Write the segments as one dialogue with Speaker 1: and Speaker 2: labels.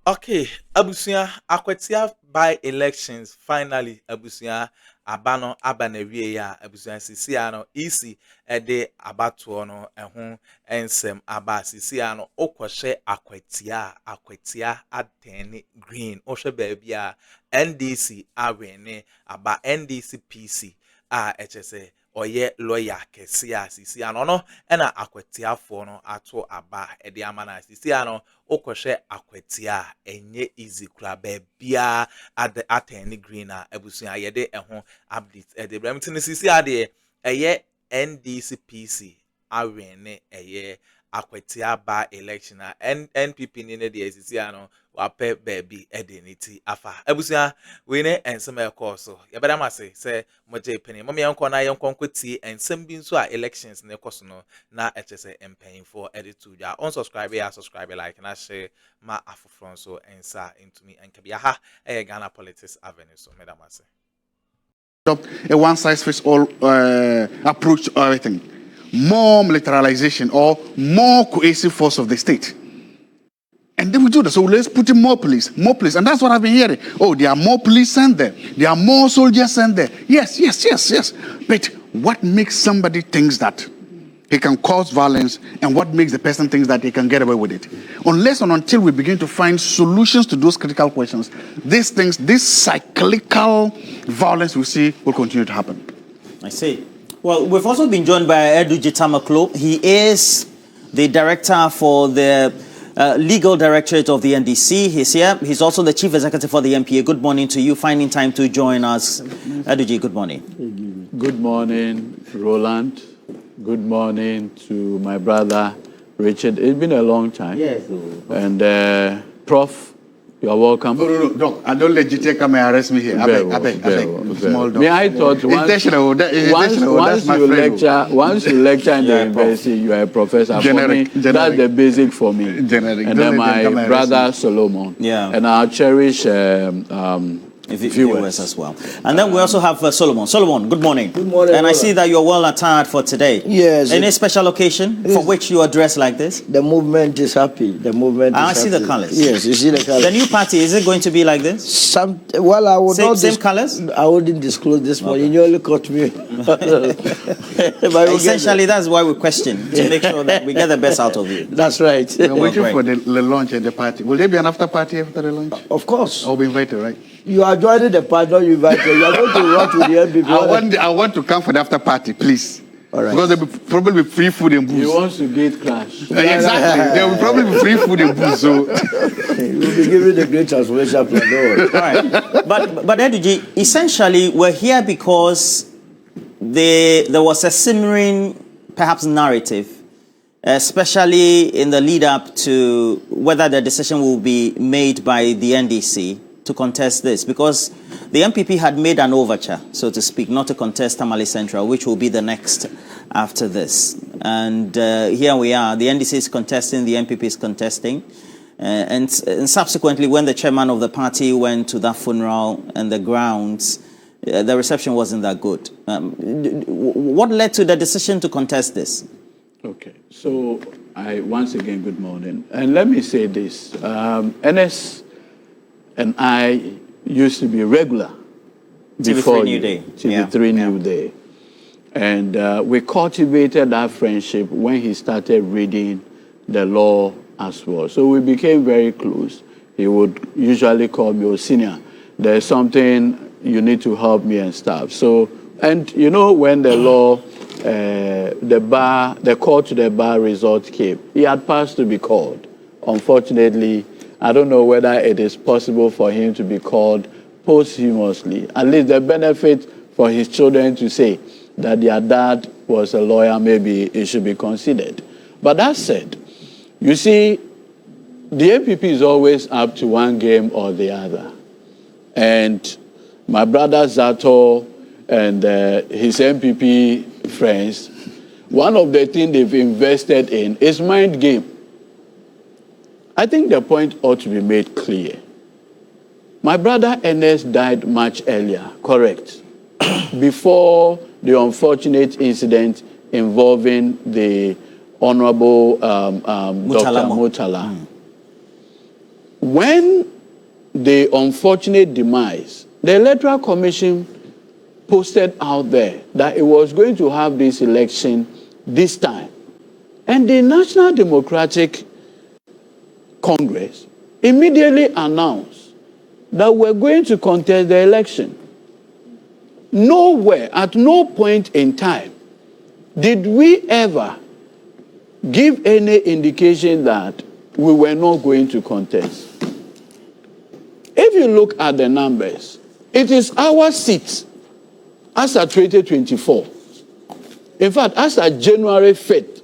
Speaker 1: Okay, Abusia, Akwatia by elections. Finally, Abusia, Abano, Abanewie ya, Abusia, Sisiano, easy, de abatuono, ensem, aba, Sisiano, Okwashe, Akwatia, Ateni, Green, Oshe Babia, NDC, Awene, Aba, NDC, PC, HSA. Oye lawyer kesi sisi ano no ena akwatiafo no ato aba ede amana sisi ano okwohwe akwatia enye easy kura bebia ateni green ebusun yede eho update ede bramtin sisi ade eye NDCPC awene eye Akwatia ba election NPP ni ne de sisi ano wape baby edeniti afa ebusun we ne ensem ekọ so yebeda mase se moje penny mama yanko na yanko kweti ensem bi nso a elections ne koso no na echese empanyfo editu ja subscribe like na share ma afofron so ensa into me enkebia ha Ghana politics avenue so medamase
Speaker 2: a one size fits all approach to everything, more militarization or more cohesive force of the state. And then we do that. So let's put in more police. And that's what I've been hearing. Oh, there are more police sent there. There are more soldiers sent there. Yes. But what makes somebody thinks that he can cause violence and what makes the person thinks that he can get away with it? Unless and until we begin to find solutions to those critical questions, these things, this cyclical violence we see will continue to happen.
Speaker 3: I see. Well, we've also been joined by Addo. He is the director for the Legal Directorate of the NDC. He's here. He's also the Chief Executive for the MPA. Good morning to you. Finding time to join us. Addo, good morning.
Speaker 4: Good morning, Roland. Good morning to my brother, Richard. It's been a long time.
Speaker 3: Yes.
Speaker 4: And Prof, you are welcome.
Speaker 2: No, Doc, I don't let you come and arrest me here. I beg. Small dog.
Speaker 4: Me, I thought once you lecture in the university, you are a professor.
Speaker 2: Generic.
Speaker 4: That's the basic for me.
Speaker 2: Generic.
Speaker 4: And then my brother Solomon.
Speaker 3: Yeah.
Speaker 4: And I cherish
Speaker 3: viewers as well. And then we also have Solomon. Solomon, good morning.
Speaker 5: Good morning.
Speaker 3: And I see that you're well attired for today.
Speaker 5: Yes.
Speaker 3: Any special occasion for which you are dressed like this?
Speaker 5: The movement is happy.
Speaker 3: I see the colors.
Speaker 5: Yes, you see the colors.
Speaker 3: The new party, is it going to be like this?
Speaker 5: I would
Speaker 3: same colors?
Speaker 5: I wouldn't disclose this one. You only caught me.
Speaker 3: Essentially, that's why we question, to make sure that we get the best out of you.
Speaker 5: That's right.
Speaker 2: We're waiting for the launch and the party. Will there be an after party after the launch?
Speaker 5: Of course.
Speaker 2: I'll be invited, right?
Speaker 5: You are joining the party, not you invited. You are going to run with the NPP.
Speaker 2: I want to come for the after party, please.
Speaker 5: All right.
Speaker 2: Because there will probably be free food and booze.
Speaker 4: He wants to get clash.
Speaker 2: Exactly. There will probably be free food and booze. So
Speaker 5: we'll be giving the great transformation plan.
Speaker 3: All right. But Addo, essentially, we're here because there was a simmering, perhaps, narrative, especially in the lead up to whether the decision will be made by the NDC to contest this, because the MPP had made an overture, so to speak, not to contest Tamale Central, which will be the next after this. And here we are. The NDC is contesting, the MPP is contesting. And subsequently, when the chairman of the party went to that funeral and the grounds, the reception wasn't that good. What led to the decision to contest this?
Speaker 4: Okay, so once again, good morning. And let me say this. NS and I used to be regular before
Speaker 3: TV3 New Day.
Speaker 4: TV3 New Day. And we cultivated that friendship when he started reading the law as well. So we became very close. He would usually call me, senior, there's something you need to help me and stuff. So, and you know, when the law, the call to the bar result came, he had passed to be called. Unfortunately, I don't know whether it is possible for him to be called posthumously. At least the benefit for his children to say that their dad was a lawyer, maybe it should be considered. But that said, you see, the MPP is always up to one game or the other. And my brother Zato and his MPP friends, one of the things they've invested in is mind game. I think the point ought to be made clear. My brother Ernest died much earlier, correct, before the unfortunate incident involving the Honorable Dr. Murtala. when the unfortunate demise, the Electoral Commission posted out there that it was going to have this election this time. And the National Democratic Congress immediately announced that we're going to contest the election. Nowhere, at no point in time, did we ever give any indication that we were not going to contest. If you look at the numbers, it is our seats as at 2024. In fact, as at January 5th,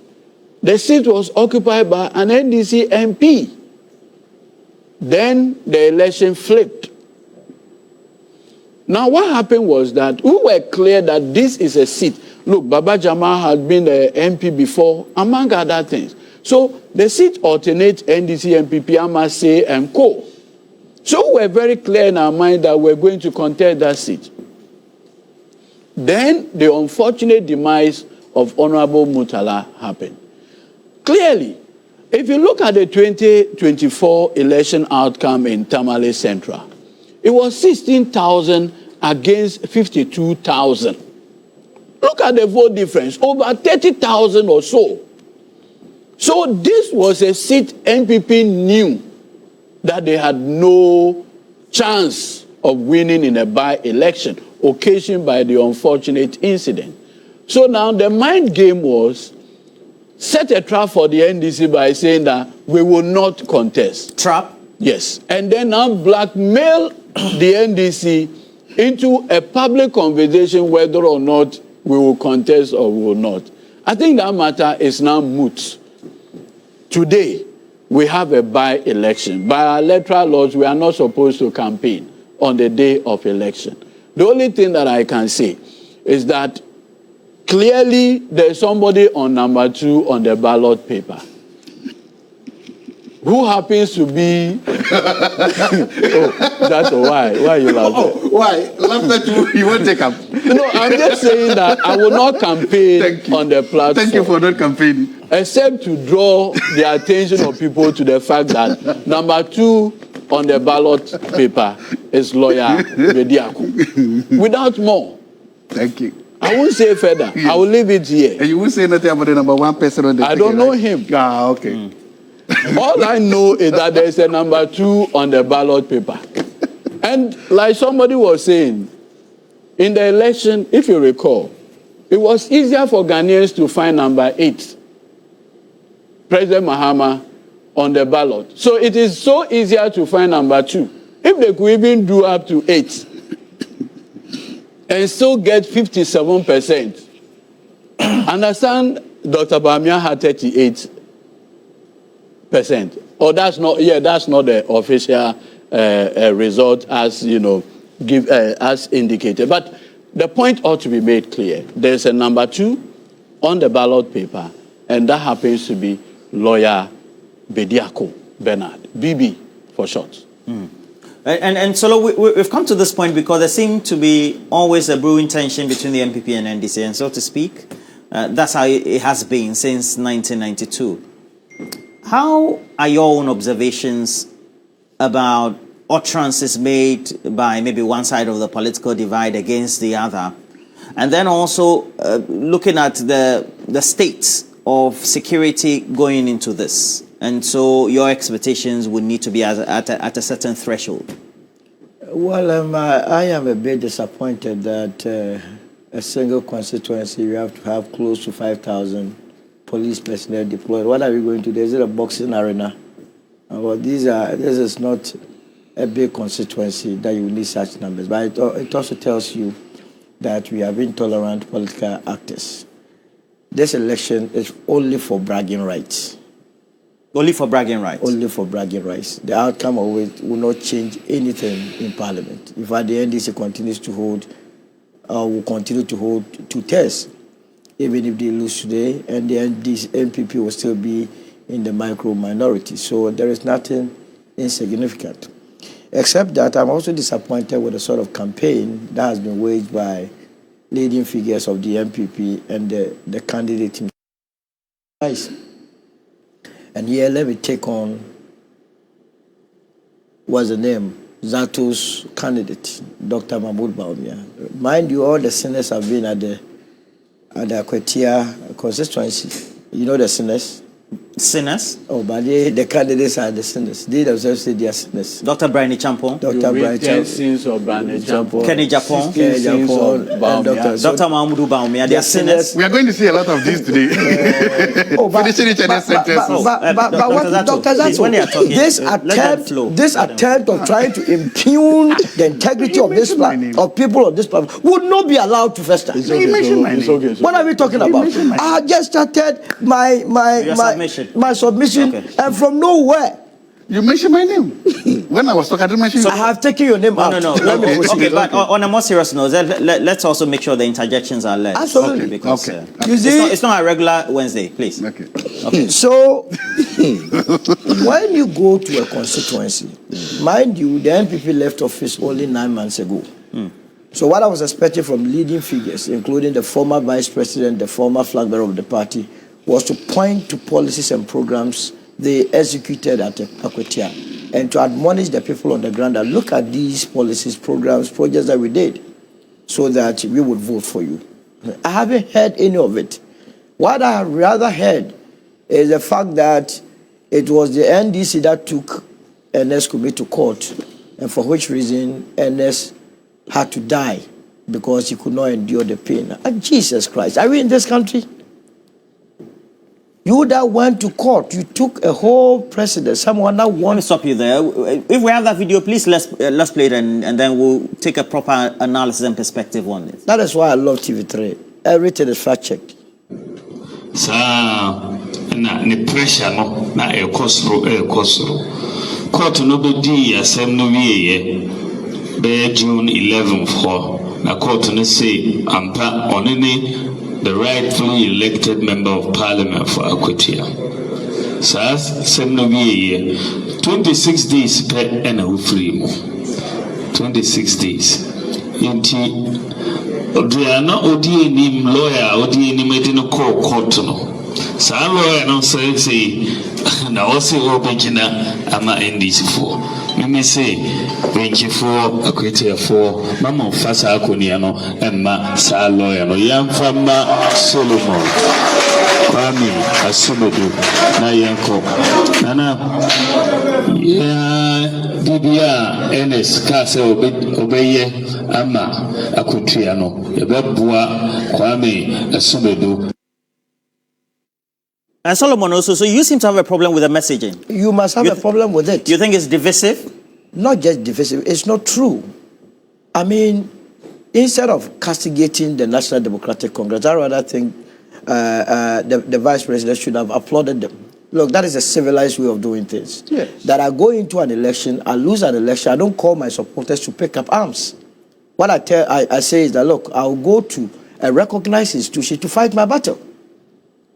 Speaker 4: the seat was occupied by an NDC MP. Then the election flipped. Now what happened was that we were clear that this is a seat. Look, Baba Jamal had been the MP before, among other things. So the seat alternates NDC, MPP, Amase, and Co. So we're very clear in our mind that we're going to contest that seat. Then the unfortunate demise of Honorable Murtala happened. Clearly, if you look at the 2024 election outcome in Tamale Central, it was 16,000 against 52,000. Look at the vote difference, over 30,000 or so. So this was a seat NPP knew that they had no chance of winning in a by-election occasioned by the unfortunate incident. So now the mind game was set a trap for the NDC by saying that we will not contest.
Speaker 3: Trap?
Speaker 4: Yes. And then now blackmail the NDC into a public conversation whether or not we will contest or we will not. I think that matter is now moot. Today, we have a by-election. By our electoral laws, we are not supposed to campaign on the day of election. The only thing that I can say is that clearly there's somebody on number 2 on the ballot paper who happens to be... oh, that's why. Why are you laughing?
Speaker 2: Oh, why? Laughter too, you won't take up.
Speaker 4: No, I'm just saying that I will not campaign on the platform.
Speaker 2: Thank you for not campaigning.
Speaker 4: Except to draw the attention of people to the fact that number 2 on the ballot paper is lawyer Badiako. Without more.
Speaker 2: Thank you.
Speaker 4: I won't say further. Yes. I will leave it here.
Speaker 2: And you won't say nothing about the number 1 person on the
Speaker 4: I don't know him.
Speaker 2: Ah, okay.
Speaker 4: All I know is that there's a number 2 on the ballot paper. And like somebody was saying, in the election, if you recall, it was easier for Ghanaians to find number 8, President Mahama, on the ballot. So it is so easier to find number 2. If they could even do up to 8 and still get 57%, understand Dr. Bawumia had 38%. Or that's not the official result as as indicated. But the point ought to be made clear. There's a number 2 on the ballot paper, and that happens to be lawyer Badiako Bernard, BB for short.
Speaker 3: And so we've come to this point because there seemed to be always a brewing tension between the MPP and NDC, and so to speak, that's how it has been since 1992. How are your own observations about utterances made by maybe one side of the political divide against the other, and then also looking at the state of security going into this? And so your expectations would need to be at a certain threshold.
Speaker 5: Well, I am a bit disappointed that a single constituency, you have to have close to 5,000 police personnel deployed. What are we going to do? Is it a boxing arena? Well, this is not a big constituency that you need such numbers. But it also tells you that we are being tolerant political actors. This election is only for bragging rights.
Speaker 3: Only for bragging rights? Only
Speaker 5: for bragging rights. The outcome of it will not change anything in Parliament. In fact, the NDC continues to hold, will continue to hold 2 tests, even if they lose today, and the MPP will still be in the micro minority. So there is nothing insignificant. Except that I'm also disappointed with the sort of campaign that has been waged by leading figures of the MPP and the candidate himself. And here, let me take on was the name, Zato's candidate, Dr. Mahmoud Bawumia. Mind you, all the senators have been at the Akwatia constituency. You know the senators?
Speaker 3: Sinners?
Speaker 5: Oh, but the candidates are the sinners. They themselves say they are sinners.
Speaker 3: Dr. Briny Champon.
Speaker 5: Dr. Briny
Speaker 4: Sins of Briny Champon.
Speaker 3: Kenny Japon. Dr. Mahmoud Bawumia. They are sinners.
Speaker 2: We are going to see a lot of these today. Finishing each other's sentences.
Speaker 5: But what Dr. Zato, this attempt of trying to impugn the integrity of this of people of this platform would not be allowed to fester. What are we talking about? I just started my submission, okay. And from nowhere.
Speaker 2: You mentioned my name. When I was talking, I didn't mention
Speaker 5: I have taken your name out.
Speaker 3: No. Okay, but on a more serious note, let's also make sure the interjections are led.
Speaker 5: Absolutely.
Speaker 3: Because
Speaker 5: you see,
Speaker 3: it's not a regular Wednesday, please.
Speaker 2: Okay.
Speaker 5: So, when you go to a constituency, mind you, the NPP left office only 9 months ago. So what I was expecting from leading figures, including the former vice president, the former flag bearer of the party, was to point to policies and programs they executed at Akwatia and to admonish the people on the ground that look at these policies, programs, projects that we did so that we would vote for you. I haven't heard any of it. What I have rather heard is the fact that it was the NDC that took NS Kumi to court, and for which reason NS had to die because he could not endure the pain. And Jesus Christ, are we in this country? You that went to court, you took a whole precedent. Someone that
Speaker 3: Let me
Speaker 5: wants.
Speaker 3: stop you there. If we have that video, please let's play it and then we'll take a proper analysis and perspective on it.
Speaker 5: That is why I love TV3. Everything is fact checked.
Speaker 6: Na ne pressure no na ekosro. Court no be di asem no wieye be June 11th ho. Na court no say ampa onene the rightfully elected member of parliament for Akwatia. SAS 26 days per and free. 26 days. Inti Odriana Odi nim lawyer, Odi nim edino court no. Sa lawyer no say na also obegina ama NDC for. Me say benchi for Akwatia for mama fasa akonia no emma sa lawyer no yamfama Solomon kwami asumedu na yanko nana ya bibia NS kase obeye ama Akwatia no yebebua kwami asumedu.
Speaker 3: And Solomon also, so you seem to have a problem with the messaging.
Speaker 5: You must have a problem with it.
Speaker 3: You think it's divisive?
Speaker 5: Not just divisive, it's not true. I mean, instead of castigating the National Democratic Congress, I rather think the vice president should have applauded them. Look, that is a civilized way of doing things.
Speaker 2: Yes.
Speaker 5: That I go into an election, I lose an election, I don't call my supporters to pick up arms. What I say is that, look, I'll go to a recognized institution to fight my battle.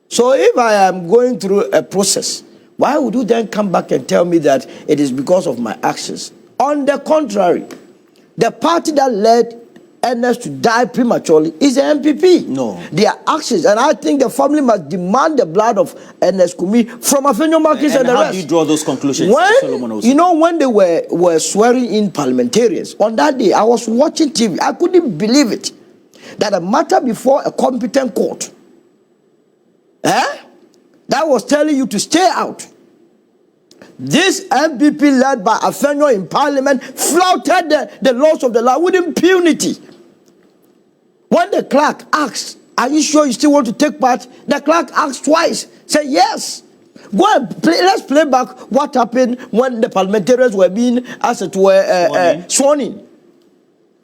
Speaker 5: So if I am going through a process, why would you then come back and tell me that it is because of my actions? On the contrary, the party that led NS to die prematurely is the MPP.
Speaker 3: No.
Speaker 5: Their actions, and I think the family must demand the blood of NS Kumi from Afenyo Marquis and the rest.
Speaker 3: How do you draw those conclusions?
Speaker 5: When they were swearing in parliamentarians, on that day, I was watching TV. I couldn't believe it. That a matter before a competent court, that was telling you to stay out. This MPP led by Afenyo in parliament flouted the laws of the land with impunity. When the clerk asked, are you sure you still want to take part? The clerk asked twice. Say yes. Go and play. Let's play back what happened when the parliamentarians were being, as it were, sworn in.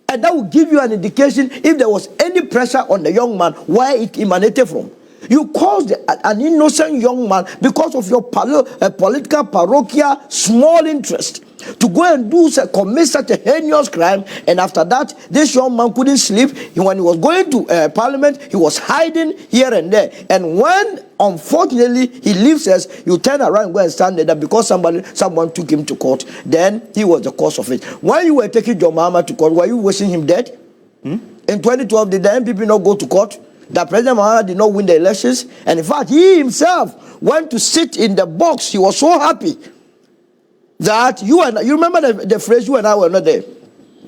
Speaker 5: And that will give you an indication if there was any pressure on the young man, where it emanated from. You caused an innocent young man because of your political, parochial, small interest to go and commit such a heinous crime, and after that, this young man couldn't sleep. When he was going to parliament, he was hiding here and there. And when, unfortunately, he leaves us, you turn around and go and stand there because someone took him to court. Then he was the cause of it. When you were taking John Mahama to court, were you wishing him dead? In 2012, did the MPP not go to court? That President Mahama did not win the elections, and in fact, he himself went to sit in the box. He was so happy that you remember the phrase, you and I were not there.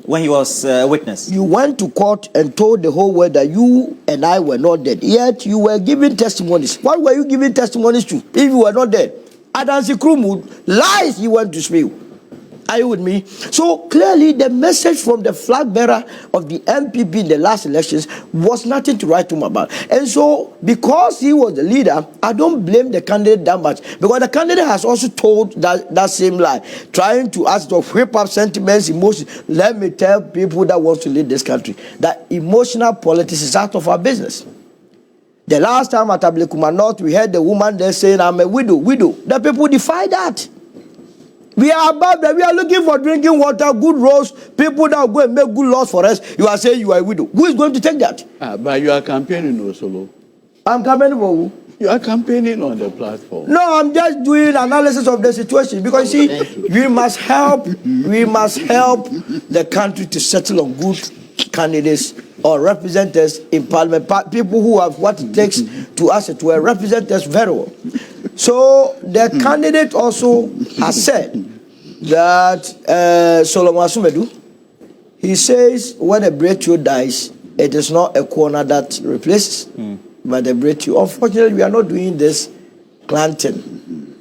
Speaker 3: When he was a witness.
Speaker 5: You went to court and told the whole world that you and I were not dead. Yet you were giving testimonies. What were you giving testimonies to if you were not dead? Adansi Krumu, lies you went to spew. Are you with me? So clearly the message from the flag bearer of the MPP in the last elections was nothing to write home about. And so because he was the leader, I don't blame the candidate that much. Because the candidate has also told that same lie, trying to ask to whip up sentiments, emotions. Let me tell people that want to lead this country that emotional politics is out of our business. The last time at Ablekuma North, we heard the woman there saying, I'm a widow. The people defy that. We are above that. We are looking for drinking water, good roads, people that will go and make good laws for us. You are saying you are a widow. Who is going to take that?
Speaker 4: But you are campaigning also.
Speaker 5: I'm campaigning for who?
Speaker 4: You are campaigning on the platform.
Speaker 5: No, I'm just doing analysis of the situation because we must help the country to settle on good candidates or representatives in parliament, people who have what it takes to represent us very well. So the candidate also has said that Solomon Asumedu, he says when a breakthrough dies, it is not a corner that replaces, but a breakthrough. Unfortunately, we are not doing this clanting.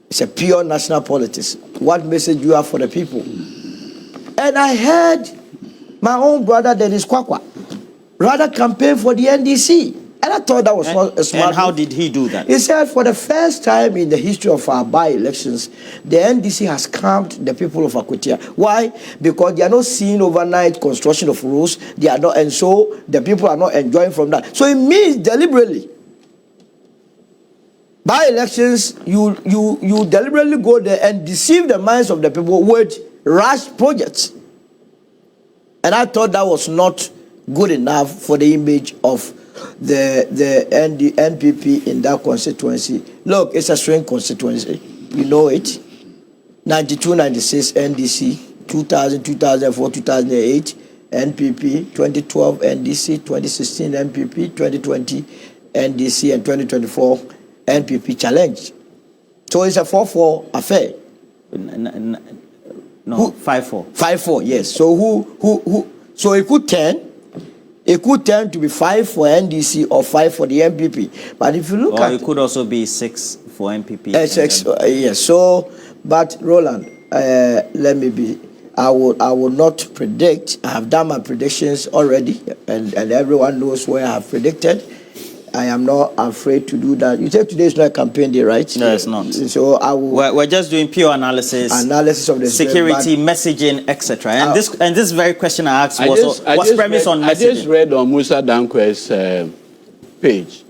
Speaker 5: It's a pure national politics. What message you have for the people? And I heard my own brother Dennis Kwakwa rather campaign for the NDC. And I thought that was not a smart.
Speaker 3: And how did he do that?
Speaker 5: He said for the first time in the history of our by-elections, the NDC has calmed the people of Akwatia. Why? Because they are not seeing overnight construction of roads. They are not, and so the people are not enjoying from that. So it means deliberately. By-elections, you deliberately go there and deceive the minds of the people with rash projects. And I thought that was not good enough for the image of the NPP in that constituency. Look, it's a strange constituency. You know it. 92, 96 NDC, 2000, 2004, 2008 NPP, 2012 NDC, 2016 NPP, 2020 NDC, and 2024 NPP challenge. So it's a 4-4 affair.
Speaker 3: No, 5-4.
Speaker 5: 5-4, yes. So who? So it could turn. It could turn to be 5 for NDC or 5 for the MPP. But if you look at
Speaker 3: it could also be 6 for MPP.
Speaker 5: Yes. So, but Roland, let me be. I will not predict. I have done my predictions already, and everyone knows where I have predicted. I am not afraid to do that. You said today is not a campaign day, right?
Speaker 3: No, it's not.
Speaker 5: So I will.
Speaker 3: We're just doing pure analysis of the
Speaker 5: security,
Speaker 3: messaging, etc. And this very question I asked was premised on messaging.
Speaker 4: I just read on Musa Dankwe's page,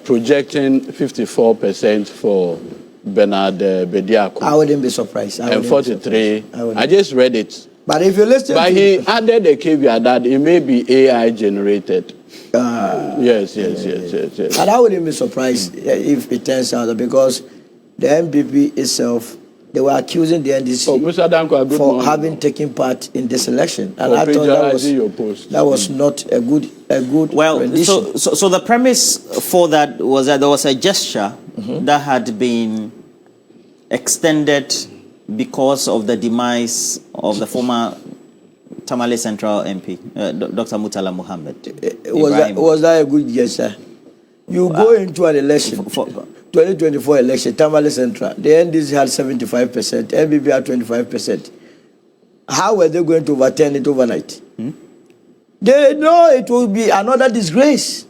Speaker 4: projecting 54% for Bernard Badiako.
Speaker 5: I wouldn't be surprised.
Speaker 4: And 43. I just read it.
Speaker 5: But if you listen,
Speaker 4: he added a caveat that it may be AI generated. Yes.
Speaker 5: And I wouldn't be surprised if it turns out that because the MPP itself, they were accusing the NDC for having taken part in this election, and I thought that was not a good rendition.
Speaker 3: So the premise for that was that there was a gesture that had been extended because of the demise of the former Tamale Central MP, Dr. Murtala Muhammad.
Speaker 5: Was that a good gesture? You go into an election, 2024 election, Tamale Central, the NDC had 75%, MPP had 25%. How were they going to overturn it overnight? They know it will be another disgrace.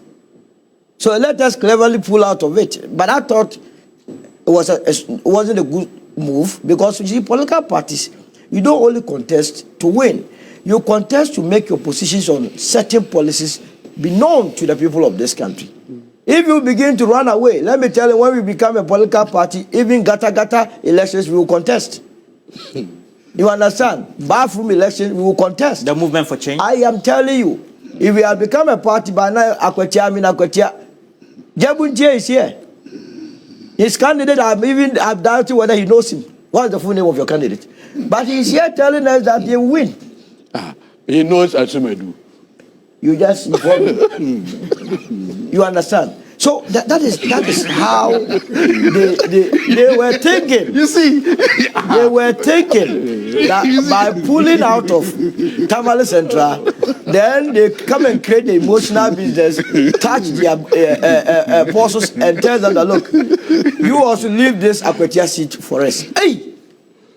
Speaker 5: So let us cleverly pull out of it. But I thought it wasn't a good move because you see, political parties, you don't only contest to win. You contest to make your positions on certain policies be known to the people of this country. If you begin to run away, let me tell you, when we become a political party, even gata elections, we will contest. You understand? Bathroom elections, we will contest.
Speaker 3: The movement for change?
Speaker 5: I am telling you, if we have become a party by now, Akwatia, Jebunje is here. His candidate, I'm doubting whether he knows him. What is the full name of your candidate? But he's here telling us that they will win.
Speaker 4: He knows Asumedu.
Speaker 5: You just inform me. You understand? So that is how they were thinking.
Speaker 2: You see,
Speaker 5: They were thinking that by pulling out of Tamale Central, then they come and create the emotional business, touch their bosses, and tell them that, look, you also leave this Akwatia seat for us. Hey,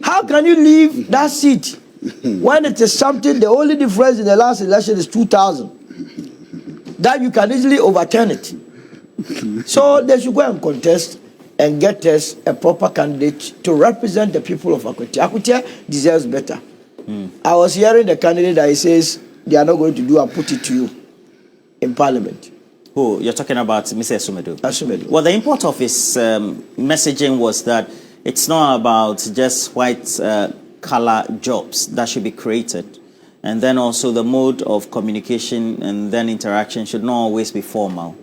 Speaker 5: how can you leave that seat when it is something? The only difference in the last election is 2,000. That you can easily overturn it. So they should go and contest and get us a proper candidate to represent the people of Akwatia. Akwatia deserves better. I was hearing the candidate that he says they are not going to do and put it to you in Parliament.
Speaker 3: Who you're talking about, Mr. Asumedo?
Speaker 5: Asumedo.
Speaker 3: Well, the import of his messaging was that it's not about just white collar jobs that should be created, and then also the mode of communication and then interaction should not always be formal.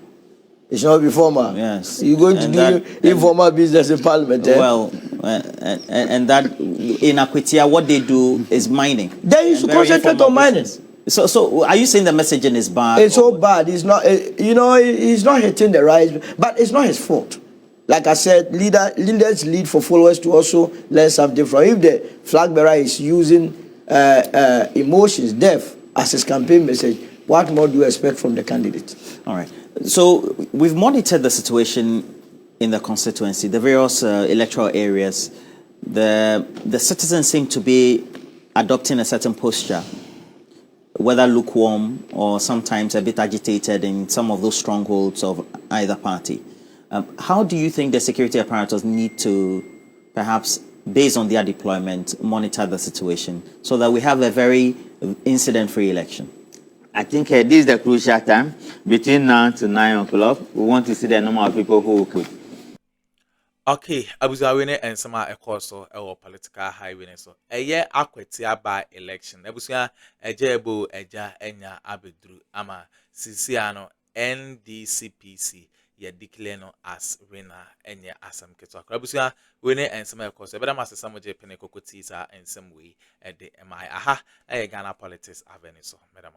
Speaker 5: It should not be formal.
Speaker 3: Yes.
Speaker 5: You're going to do informal business in Parliament.
Speaker 3: Well, and that in Akwatia, what they do is mining.
Speaker 5: Then you should concentrate on mining.
Speaker 3: So are you saying the messaging is bad?
Speaker 5: It's so bad. It's not. He's not hitting the right, but it's not his fault. Like I said, leaders lead for followers to also learn something from. If the flag bearer is using emotions, death as his campaign message, what more do you expect from the candidate?
Speaker 3: All right. So we've monitored the situation in the constituency, the various electoral areas. The citizens seem to be adopting a certain posture, whether lukewarm or sometimes a bit agitated in some of those strongholds of either party. How do you think the security apparatus need to, perhaps based on their deployment, monitor the situation so that we have a very incident-free election?
Speaker 7: I think this is the crucial time. Between now to 9 o'clock, we want to see the number of people who could.
Speaker 1: Okay, abusawene and some so our political highway so a year Akwatia by election. Abusia ejebo eja enya abedru ama sisiano NDCPC ye declare no as winner enya asam keto. Abusia wene and some so better master some je penekoko tisa and some way at the MI aha Ghana politics avenue so madam.